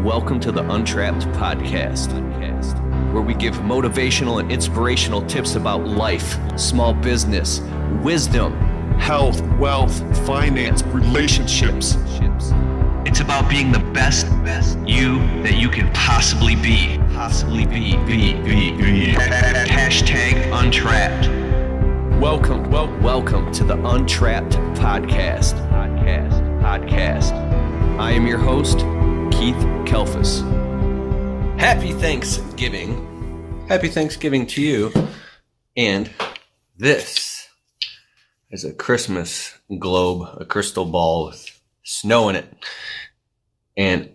Welcome to the Untrapped podcast, where we give motivational and inspirational tips about life, small business, wisdom, health, wealth, finance, relationships. It's about being the best you that you can possibly be. Hashtag Untrapped. Welcome to the Untrapped podcast. I am your host, Keith Kelfus. Happy Thanksgiving. Happy Thanksgiving to you. And this is a Christmas globe, a crystal ball with snow in it. And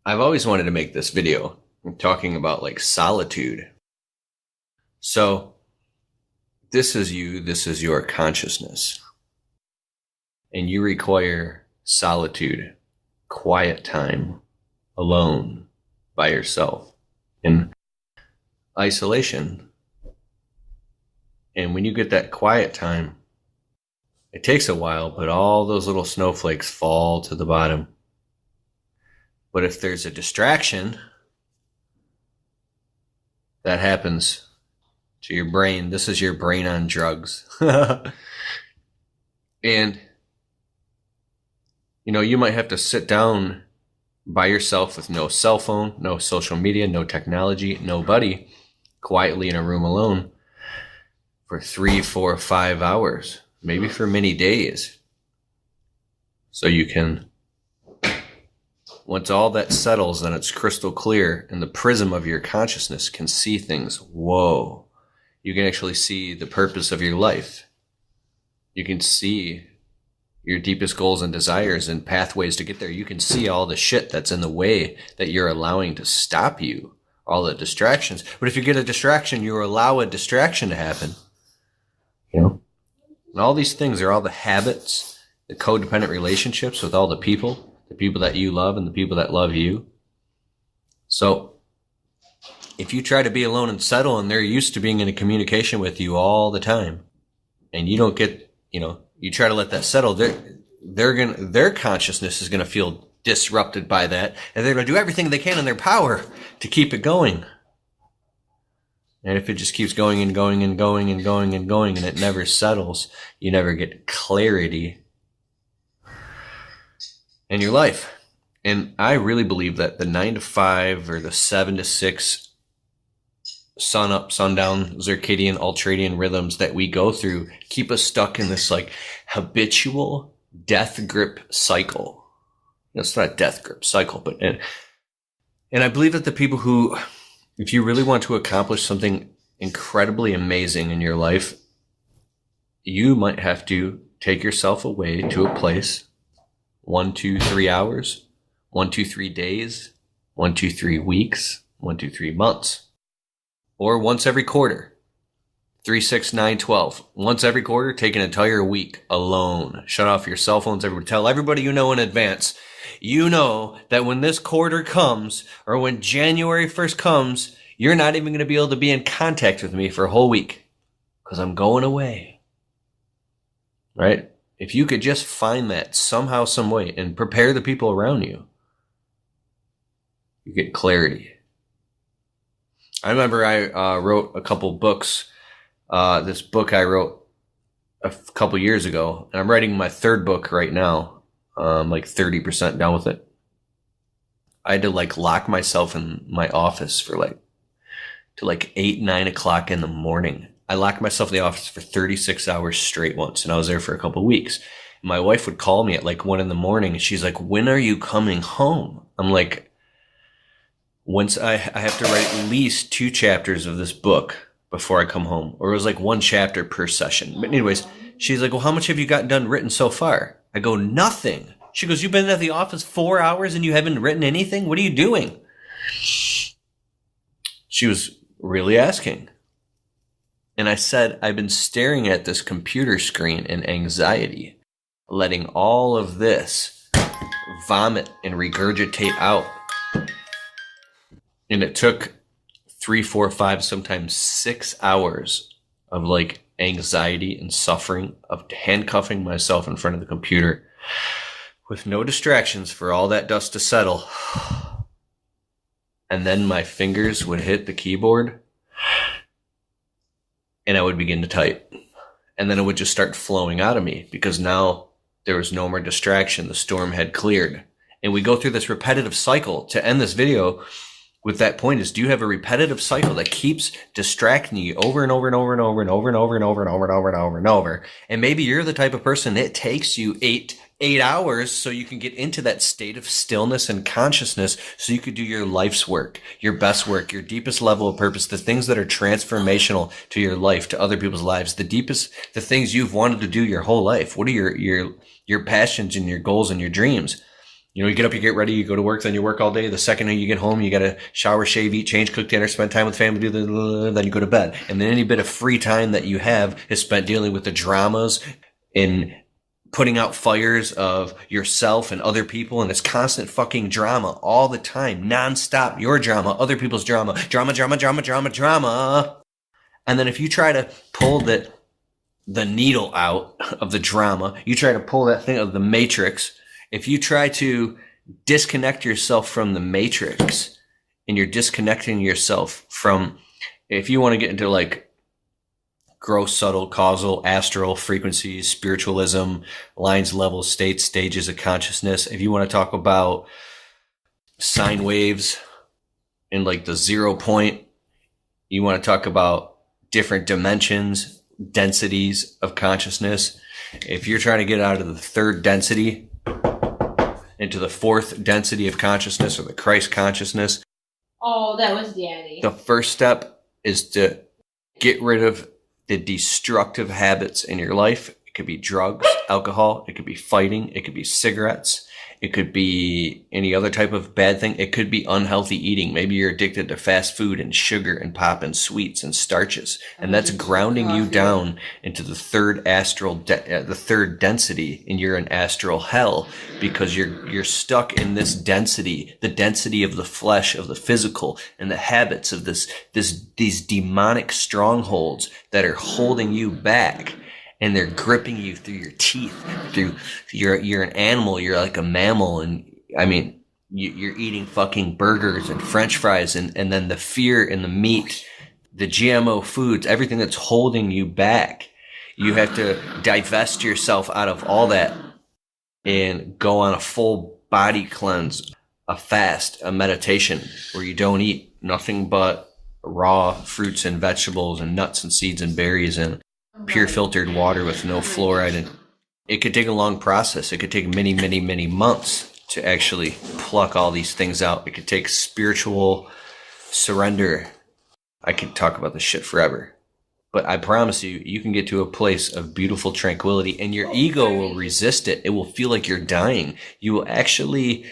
I've always wanted to make this video. I'm talking about like solitude. So this is you, this is your consciousness. And you require solitude, quiet time, alone, by yourself, in isolation. And when you get that quiet time, it takes a while, but all those little snowflakes fall to the bottom. But if there's a distraction, that happens to your brain. This is your brain on drugs. And, you might have to sit down by yourself with no cell phone, no social media, no technology, nobody, quietly in a room alone for 3, 4, 5 hours, maybe for many days. So you can, once all that settles and it's crystal clear and the prism of your consciousness can see things, whoa, you can actually see the purpose of your life. You can see your deepest goals and desires and pathways to get there. You can see all the shit that's in the way that you're allowing to stop you, all the distractions. But if you get a distraction, you allow a distraction to happen. And all these things are all the habits, the codependent relationships with all the people that you love and the people that love you. So if you try to be alone and settle and they're used to being in a communication with you all the time and you don't get, you try to let that settle, their consciousness is going to feel disrupted by that, and they're going to do everything they can in their power to keep it going. And if it just keeps going and going and going and going and going and it never settles, you never get clarity in your life. And I really believe that the 9 to 5 or the 7 to 6 sun up, sundown, circadian, ultradian rhythms that we go through keep us stuck in this like habitual death grip cycle. It's not a death grip cycle, but and I believe that the people who, if you really want to accomplish something incredibly amazing in your life, you might have to take yourself away to a place 1, 2, 3 hours, 1, 2, 3 days, 1, 2, 3 weeks, 1, 2, 3 months. Or once every quarter, 3, 6, 9, 12. Once every quarter, take an entire week alone. Shut off your cell phones. Tell everybody you know in advance. You know that when this quarter comes, or when January 1st comes, you're not even going to be able to be in contact with me for a whole week because I'm going away. Right? If you could just find that somehow, some way, and prepare the people around you, you get clarity. I remember I wrote a couple books. This book I wrote a couple years ago, and I'm writing my third book right now. I'm like 30% done with it. I had to lock myself in my office for till 8, 9 o'clock in the morning. I locked myself in the office for 36 hours straight once, and I was there for a couple of weeks. My wife would call me at 1 in the morning, and she's like, "When are you coming home?" I'm like, once I have to write at least 2 chapters of this book before I come home. Or it was 1 chapter per session. But anyways, she's like, "Well, how much have you gotten done written so far?" I go, "Nothing." She goes, "You've been at the office 4 hours and you haven't written anything? What are you doing?" She was really asking. And I said, "I've been staring at this computer screen in anxiety, letting all of this vomit and regurgitate out. And it took 3, 4, 5, sometimes 6 hours of anxiety and suffering, of handcuffing myself in front of the computer with no distractions for all that dust to settle. and then my fingers would hit the keyboard and I would begin to type. And then it would just start flowing out of me because now there was no more distraction. The storm had cleared. And we go through this repetitive cycle. To end this video with that point is, do you have a repetitive cycle that keeps distracting you over and over and over and over and over and over and over and over and over and over and over? And maybe you're the type of person it takes you eight hours so you can get into that state of stillness and consciousness so you could do your life's work, your best work, your deepest level of purpose, the things that are transformational to your life, to other people's lives, the things you've wanted to do your whole life. What are your passions and your goals and your dreams? You know, you get up, you get ready, you go to work, then you work all day. The second you get home, you got to shower, shave, eat, change, cook dinner, spend time with family, then you go to bed. And then any bit of free time that you have is spent dealing with the dramas and putting out fires of yourself and other people, and it's constant fucking drama all the time, nonstop. Your drama, other people's drama, drama. And then if you try to pull the needle out of the drama, you try to pull that thing of the matrix. If you try to disconnect yourself from the matrix, and you're disconnecting yourself from, if you want to get into like gross, subtle, causal, astral frequencies, spiritualism, lines, levels, states, stages of consciousness. If you want to talk about sine waves in like the 0 point, you want to talk about different dimensions, densities of consciousness. If you're trying to get out of the third density into the fourth density of consciousness, or the Christ consciousness. Oh, that was Danny. The first step is to get rid of the destructive habits in your life. It could be drugs, alcohol. It could be fighting. It could be cigarettes. It could be any other type of bad thing. It could be unhealthy eating. Maybe you're addicted to fast food and sugar and pop and sweets and starches. And that's grounding you down into the third the third density, and you're in astral hell because you're stuck in this density, the density of the flesh, of the physical, and the habits of these demonic strongholds that are holding you back. And they're gripping you through your teeth, you're an animal, you're like a mammal. And I mean, you're eating fucking burgers and French fries, and then the fear in the meat, the GMO foods, everything that's holding you back. You have to divest yourself out of all that and go on a full body cleanse, a fast, a meditation where you don't eat nothing but raw fruits and vegetables and nuts and seeds and berries and pure filtered water with no fluoride. And it could take a long process. It could take many, many, many months to actually pluck all these things out. It could take spiritual surrender. I could talk about this shit forever. But I promise you, you can get to a place of beautiful tranquility, and your ego will resist it. It will feel like you're dying. You will actually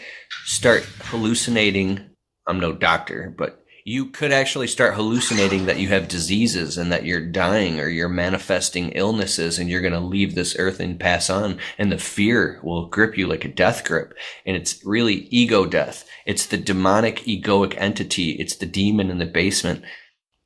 start hallucinating. I'm no doctor, but you could actually start hallucinating that you have diseases and that you're dying, or you're manifesting illnesses, and you're going to leave this earth and pass on. And the fear will grip you like a death grip. And it's really ego death. It's the demonic egoic entity. It's the demon in the basement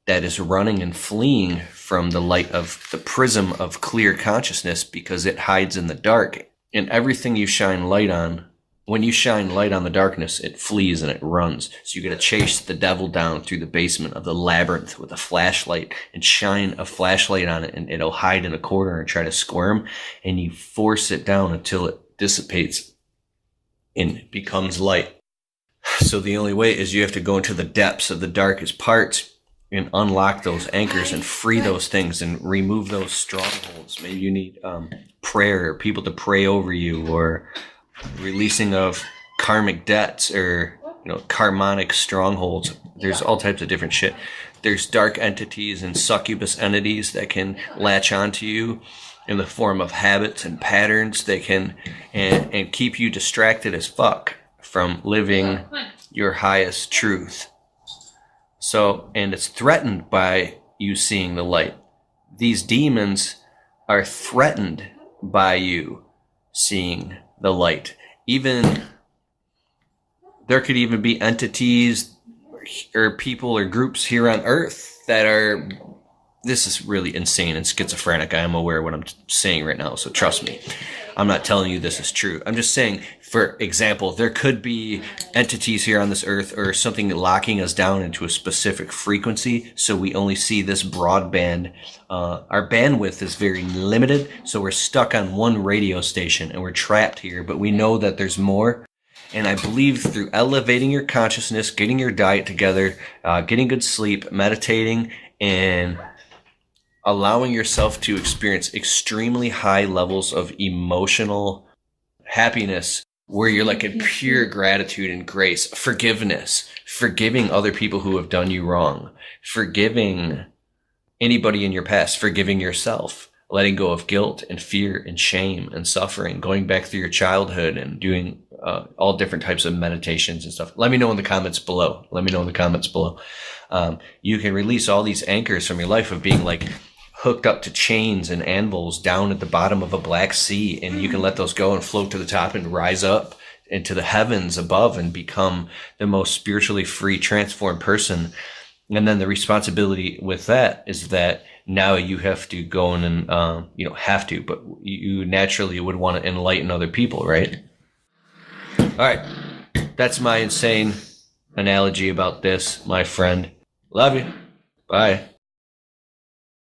that is running and fleeing from the light of the prism of clear consciousness, because it hides in the dark. And everything you shine light on, when you shine light on the darkness, it flees and it runs. So you got to chase the devil down through the basement of the labyrinth with a flashlight and shine a flashlight on it, and it'll hide in a corner and try to squirm, and you force it down until it dissipates and becomes light. So the only way is you have to go into the depths of the darkest parts and unlock those anchors and free those things and remove those strongholds. Maybe you need prayer, or people to pray over you, or releasing of karmic debts, or karmonic strongholds. There's all types of different shit. There's dark entities and succubus entities that can latch onto you in the form of habits and patterns. They can and keep you distracted as fuck from living your highest truth. So, and it's threatened by you seeing the light. These demons are threatened by you seeing the light. Even there could even be entities or people or groups here on Earth that are, this is really insane and schizophrenic. I am aware of what I'm saying right now, so trust me. I'm not telling you this is true. I'm just saying, for example, there could be entities here on this earth or something locking us down into a specific frequency. So we only see this broadband. Our bandwidth is very limited. So we're stuck on one radio station and we're trapped here, but we know that there's more. And I believe through elevating your consciousness, getting your diet together, getting good sleep, meditating, and allowing yourself to experience extremely high levels of emotional happiness where you're like in pure gratitude and grace, forgiveness, forgiving other people who have done you wrong, forgiving anybody in your past, forgiving yourself, letting go of guilt and fear and shame and suffering, going back through your childhood and doing all different types of meditations and stuff. Let me know in the comments below. You can release all these anchors from your life of being like hooked up to chains and anvils down at the bottom of a black sea, and you can let those go and float to the top and rise up into the heavens above and become the most spiritually free, transformed person. And then the responsibility with that is that now you have to go in and, you don't have to, but you naturally would want to enlighten other people, right? All right. That's my insane analogy about this, my friend. Love you. Bye.